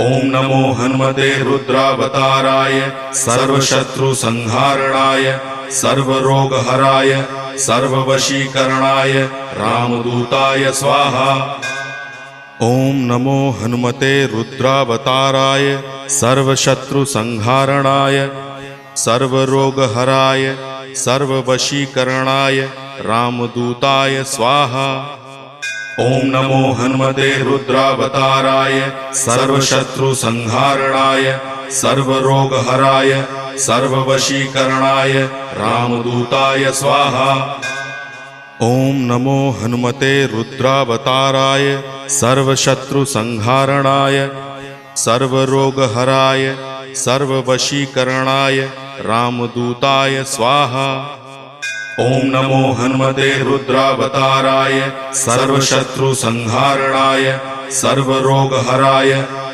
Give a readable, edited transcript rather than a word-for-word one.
ओम नमो हनुमते रुद्रावताराय सर्वशत्रुसंहारणाय सर्वरोगहराय सर्ववशीकरणाय रामदूताय स्वाहा। ओम नमो हनुमते रुद्रावताराय सर्वशत्रुसंहारणाय सर्वरोगहराय सर्ववशीकरणाय रामदूताय स्वाहा। ओम नमो हनुमते रुद्रावताराय सर्वशत्रुसंहारणाय सर्वरोगहराय सर्ववशीकरणाय रामदूताय स्वाहा। ओम नमो हनुमते रुद्रावताराय सर्वशत्रुसंहारणाय सर्वरोगहराय सर्ववशीकरणाय रामदूताय स्वाहा। ओम नमो हनुमते रुद्रावताराय सर्वशत्रुसंहारणाय सर्वरोगहराय